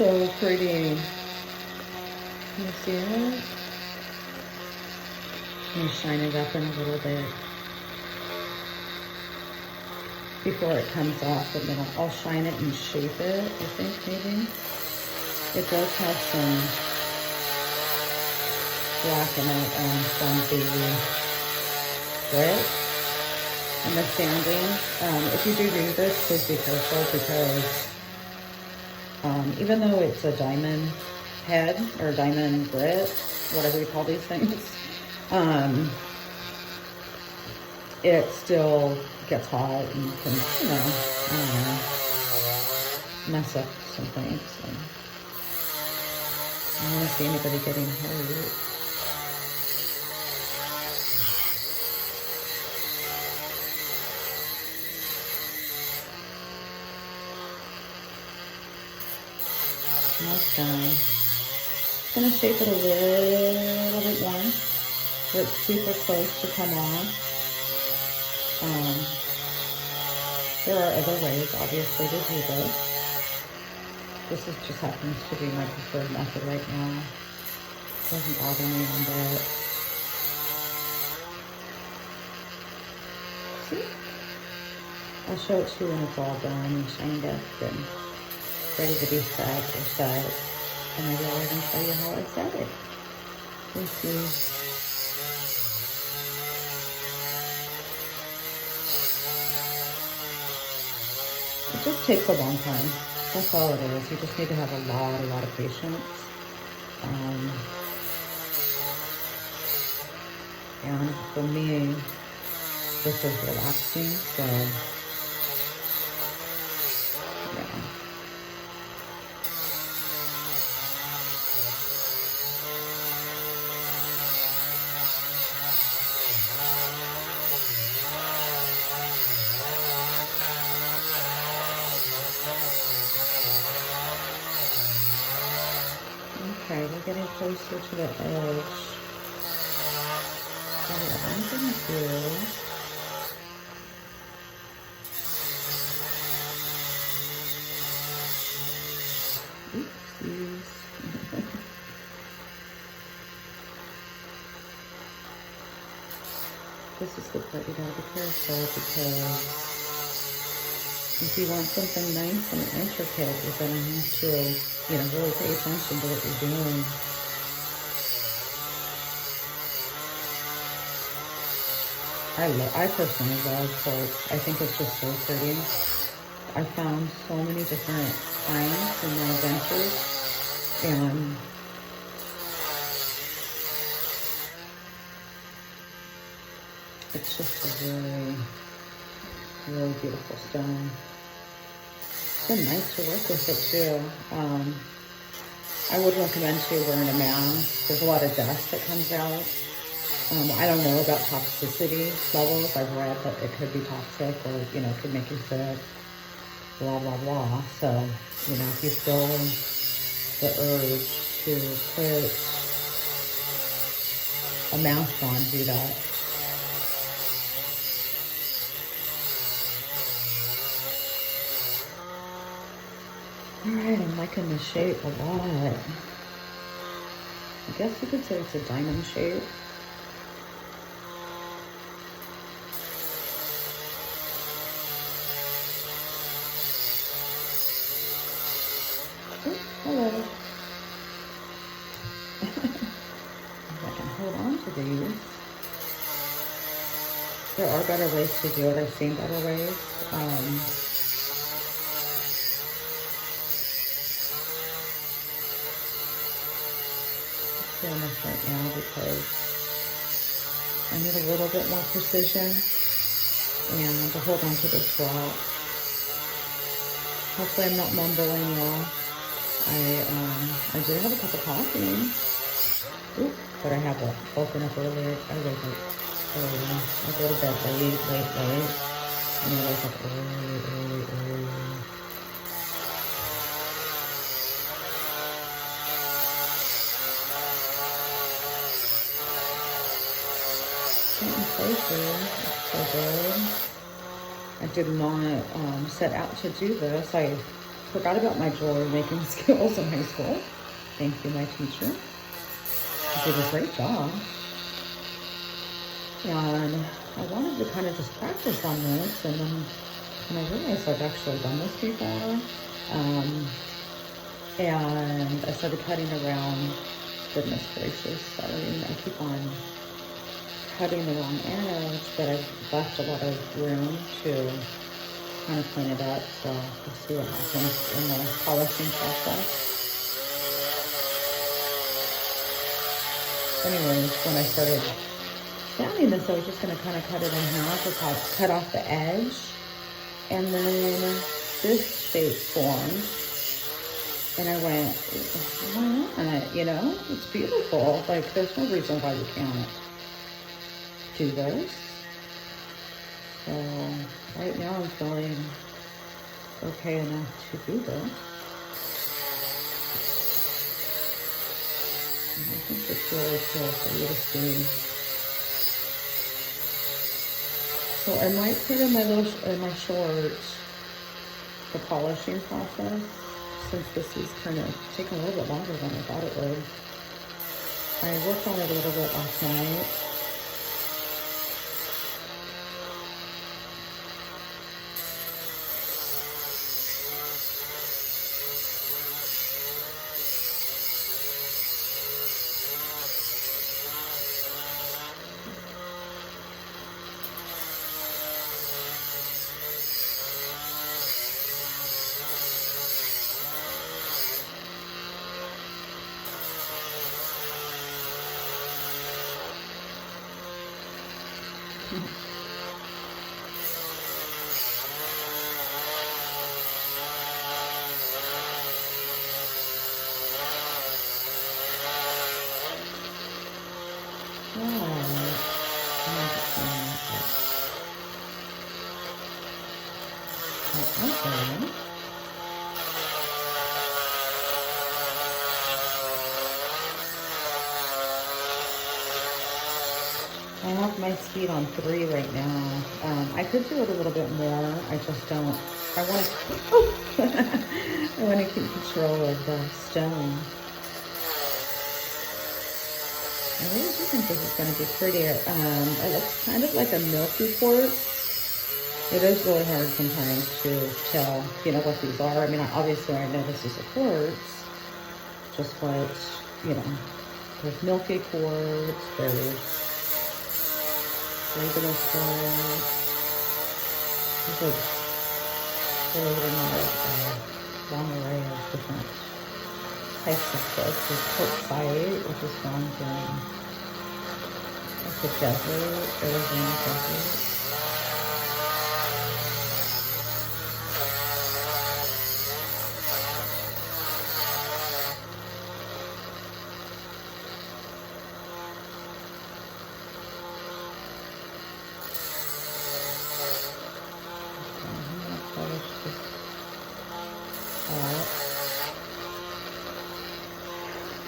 so pretty. Can you see it? Let me shine it up in a little bit before it comes off, and then I'll shine it and shape it, I think, maybe. It does have some black in it from the grit and the sanding. If you do do this, please be careful, because even though it's a diamond head or diamond grit, whatever you call these things, it still gets hot and can, you know, I don't know, mess up some things. So I don't want to see anybody getting hurt. Almost done. Just gonna shape it a little bit more so it's super close to come off. There are other ways, obviously, to do this. This just happens to be my preferred method right now. It doesn't bother me one bit. See? I'll show it to you when it's all done and shined up and ready to be set or set. And maybe I'll even show you how I set it. Let's see. It just takes a long time. That's all it is. You just need to have a lot of patience. And for me, this is relaxing, so yeah. Okay, we're getting closer to the edge. So what I'm going to do, oopsies. This is the part you gotta be careful, because if you want something nice and intricate, you're gonna have to, you know, really pay attention to what you're doing. I personally love quilts. I think it's just so pretty. I found so many different finds in my adventures, and it's just a really, really beautiful stone. It's been nice to work with it too. I would recommend too wearing a mask. There's a lot of dust that comes out. I don't know about toxicity levels. I've read that it could be toxic, or, you know, could make you sick, blah, blah, blah. So, you know, if you feel the urge to put a mask on, do that. All right, I'm liking the shape a lot. I guess you could say it's a diamond shape. Hello. If I can hold on to these. There are better ways to do it. I've seen better ways. Doing this right now because I need a little bit more precision and to hold on to this rock. Hopefully I'm not mumbling, y'all. I did have a cup of coffee. Ooh, but I have woken up earlier. I wake up early. I go to bed late. And I wake up early. Getting closer. It's so good. I did not set out to do this. I forgot about my jewelry making skills in high school. Thank you, my teacher. She did a great job. And I wanted to kind of just practice on this, and then when I realized I've actually done this before, and I started cutting around. Goodness gracious, sorry, I keep on cutting the wrong edge, but I've left a lot of room to kind of clean it up, so we'll see what happens in the polishing process. Anyways, when I started sanding this, I was just going to kind of cut it in half or cut off the edge, and then this shape formed, and I went, why not? You know, it's beautiful. Like, there's no reason why you can't do this. So right now I'm feeling okay enough to do this. And I think it's really cool for you to see. So I might put in my shorts the polishing process, since this is kind of taking a little bit longer than I thought it would. I worked on it a little bit last night. I have my speed on 3 right now. I could do it a little bit more. I just don't. I want to. Oh, I want to keep control of the stone. I really do think this is going to be prettier. It looks kind of like a milky quartz. It is really hard sometimes to tell, you know, what these are. I mean, obviously I know this is a quartz. Just what, you know, there's milky quartz, there's regular quartz. There's a long array of different types of quartz. There's quartzite, which is found in like the desert, Arizona desert.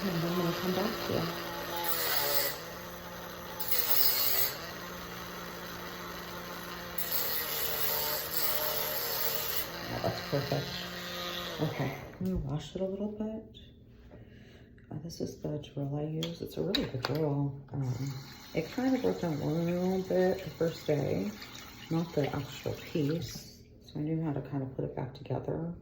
And I'm going to come back to you. Yeah, that's perfect. Okay, let me wash it a little bit. This is the drill I use. It's a really good drill. It kind of broke down a little bit the first day, not the actual piece. So I knew how to kind of put it back together.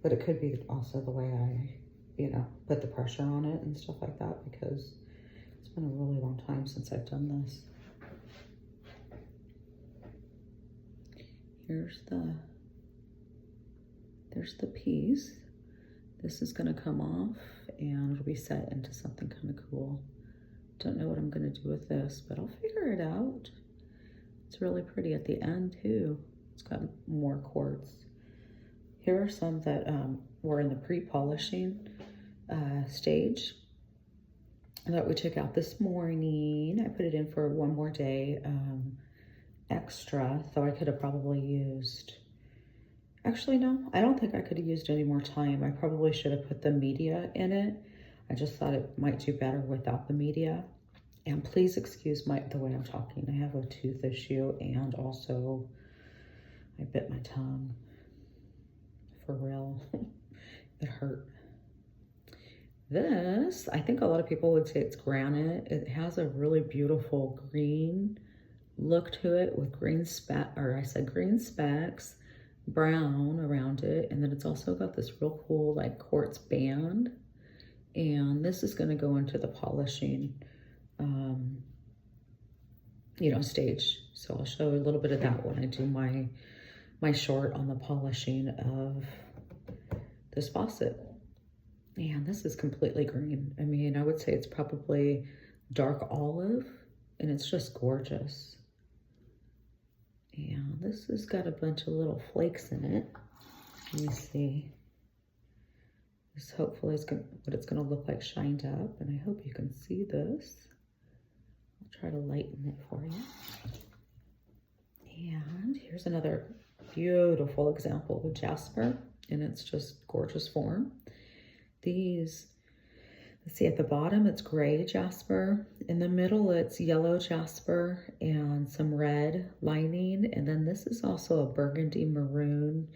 But it could be also the way I, you know, put the pressure on it and stuff like that, because it's been a really long time since I've done this. There's the piece. This is gonna come off and it'll be set into something kind of cool. Don't know what I'm gonna do with this, but I'll figure it out. It's really pretty at the end too. It's got more quartz. Here are some that were in the pre-polishing stage that we took out this morning. I put it in for one more day extra, so I could have probably used, actually no, I don't think I could have used any more time. I probably should have put the media in it. I just thought it might do better without the media. And please excuse the way I'm talking. I have a tooth issue, and also I bit my tongue. for real. It hurt. This, I think a lot of people would say it's granite. It has a really beautiful green look to it with green green specks, brown around it. And then it's also got this real cool like quartz band. And this is gonna go into the polishing, stage. So I'll show a little bit of that when I do my short on the polishing of this faucet. And this is completely green. I mean, I would say it's probably dark olive, and it's just gorgeous. And this has got a bunch of little flakes in it. Let me see. This hopefully is what it's gonna look like shined up, and I hope you can see this. I'll try to lighten it for you. And here's another beautiful example of jasper, and it's just gorgeous form. These, let's see, at the bottom it's gray jasper. In the middle it's yellow jasper and some red lining. And then this is also a burgundy maroon,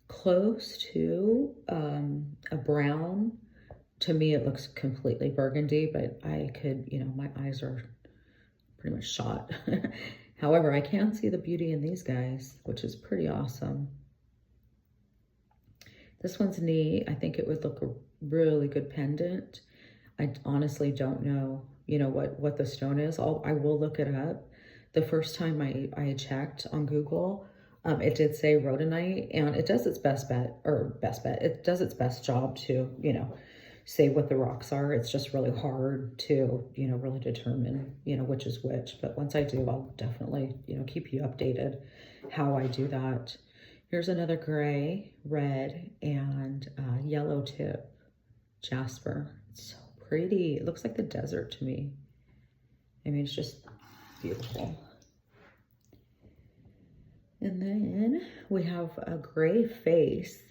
close to a brown. To me it looks completely burgundy, but I could, my eyes are pretty much shot. However, I can see the beauty in these guys, which is pretty awesome. This one's neat. I think it would look a really good pendant. I honestly don't know, what the stone is. I will look it up. The first time I checked on Google, it did say rhodonite, and it does its best bet. It does its best job to, say what the rocks are. It's just really hard to, really determine, which is which. But once I do, I'll definitely, keep you updated how I do that. Here's another gray, red, and yellow tip jasper. It's so pretty. It looks like the desert to me. I mean, it's just beautiful. And then we have a gray face.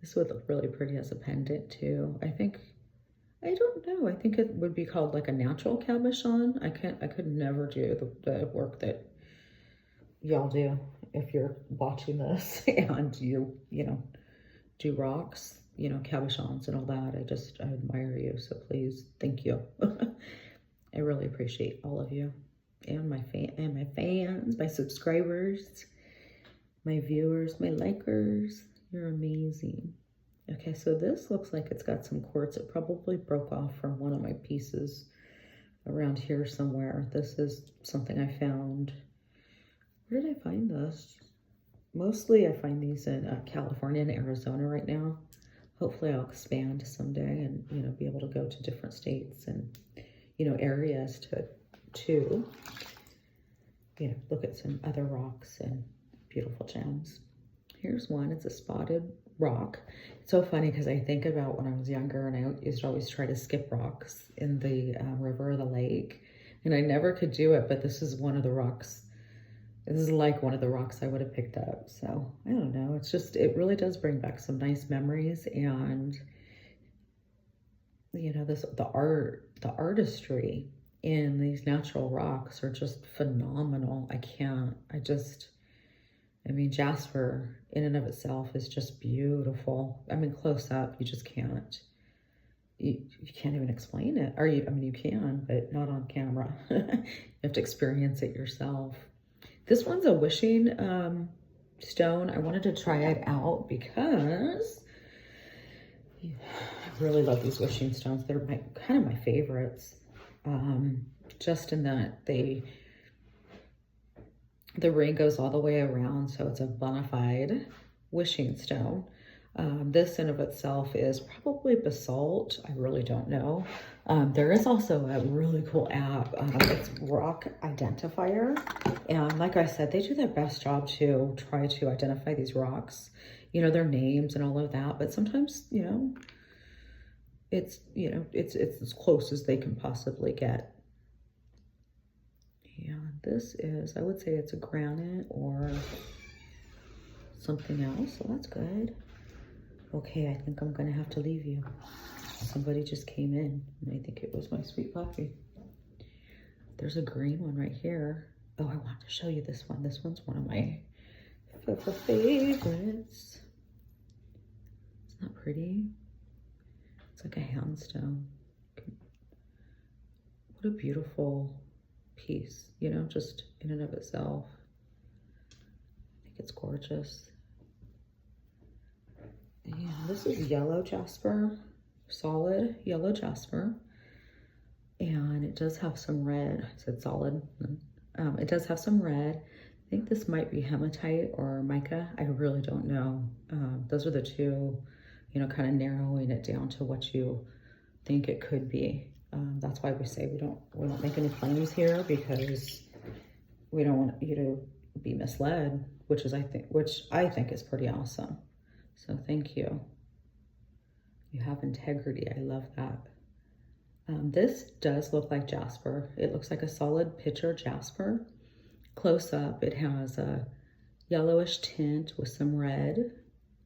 This would look really pretty as a pendant too. I don't know. I think it would be called like a natural cabochon. I could never do the work that y'all do if you're watching this and you do rocks, cabochons and all that. I admire you. So please, thank you. I really appreciate all of you and my fans, my subscribers, my viewers, my likers. You're amazing. Okay, so this looks like it's got some quartz. It probably broke off from one of my pieces around here somewhere. This is something I found. Where did I find this? Mostly I find these in California and Arizona right now. Hopefully I'll expand someday and, be able to go to different states and, areas to look at some other rocks and beautiful gems. Here's one. It's a spotted rock. It's so funny because I think about when I was younger and I used to always try to skip rocks in the river or the lake, and I never could do it, but this is one of the rocks. This is like one of the rocks I would have picked up. So I don't know. It's just, it really does bring back some nice memories, and the artistry in these natural rocks are just phenomenal. I mean, jasper in and of itself is just beautiful. I mean, close up, you just can't. You can't even explain it. You can, but not on camera. You have to experience it yourself. This one's a wishing stone. I wanted to try it out because I really love these wishing stones. They're kind of my favorites. Just in that the ring goes all the way around, so it's a bona fide wishing stone. This in of itself is probably basalt. I really don't know. There is also a really cool app. It's Rock Identifier. And like I said, they do their best job to try to identify these rocks, their names and all of that. But sometimes, it's as close as they can possibly get. Yeah, this is, I would say it's a granite or something else, so that's good. Okay, I think I'm gonna have to leave you. Somebody just came in, and I think it was my sweet puppy. There's a green one right here. Oh, I want to show you this one. This one's one of my favorites. Isn't that pretty? It's like a handstone. What a beautiful piece, you know, just in and of itself. I think it's gorgeous. Yeah, this is yellow jasper, solid yellow jasper. And it does have some red. I said solid. It does have some red. I think this might be hematite or mica. I really don't know. Those are the two, you know, kind of narrowing it down to what you think it could be. That's why we say we don't make any claims here, because we don't want you to be misled, which I think is pretty awesome. So thank you. You have integrity. I love that. This does look like jasper. It looks like a solid picture jasper. Close up, it has a yellowish tint with some red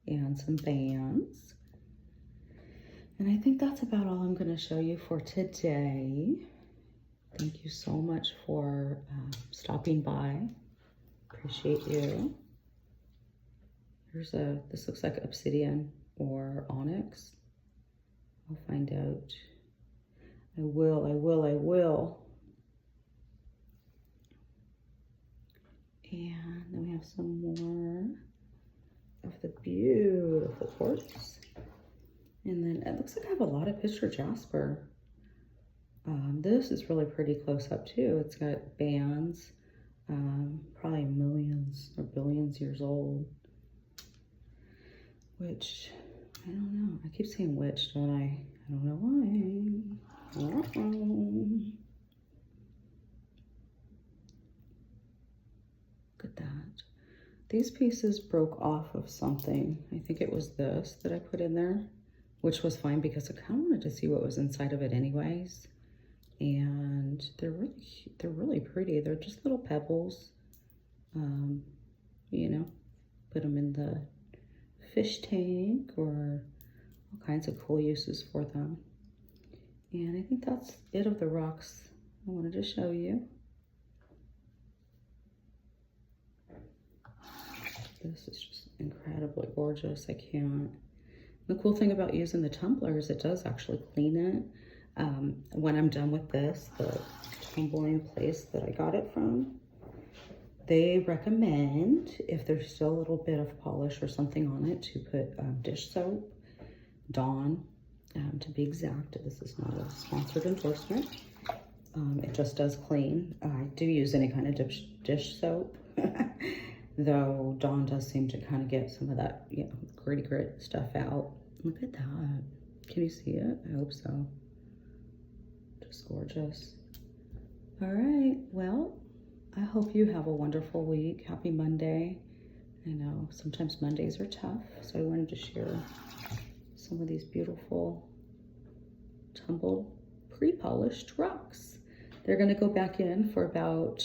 and some bands. And I think that's about all I'm going to show you for today. Thank you so much for stopping by. Appreciate you. This looks like obsidian or onyx. I'll find out. I will. And then we have some more of the beautiful quartz. And then it looks like I have a lot of picture jasper. This is really pretty close up too. It's got bands, probably millions or billions years old. Which, I don't know. I keep saying which, don't I? I don't know why. Look at that. These pieces broke off of something. I think it was this that I put in there, which was fine because I kind of wanted to see what was inside of it anyways. And they're really pretty. They're just little pebbles. You know, put them in the fish tank or all kinds of cool uses for them. And I think that's it of the rocks I wanted to show you. This is just incredibly gorgeous. I can't. The cool thing about using the tumbler is it does actually clean it. When I'm done with this, the tumbling place that I got it from, they recommend, if there's still a little bit of polish or something on it, to put dish soap, Dawn, to be exact. This is not a sponsored endorsement. It just does clean. I do use any kind of dish soap, though Dawn does seem to kind of get some of that, you know, gritty grit stuff out. Look at that. Can you see it? I hope so. Just gorgeous. All right, well, I hope you have a wonderful week. Happy Monday. I know sometimes Mondays are tough, so I wanted to share some of these beautiful tumbled pre-polished rocks. They're going to go back in for about,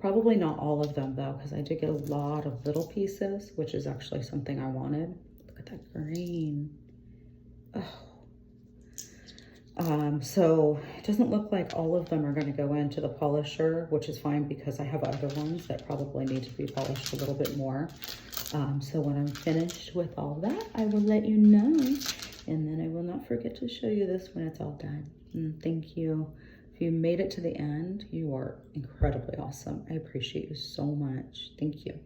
probably not all of them though, because I did get a lot of little pieces, which is actually something I wanted. Look at that green. Oh. So it doesn't look like all of them are going to go into the polisher, which is fine because I have other ones that probably need to be polished a little bit more. So when I'm finished with all that, I will let you know. And then I will not forget to show you this when it's all done. And thank you. If you made it to the end, you are incredibly awesome. I appreciate you so much. Thank you.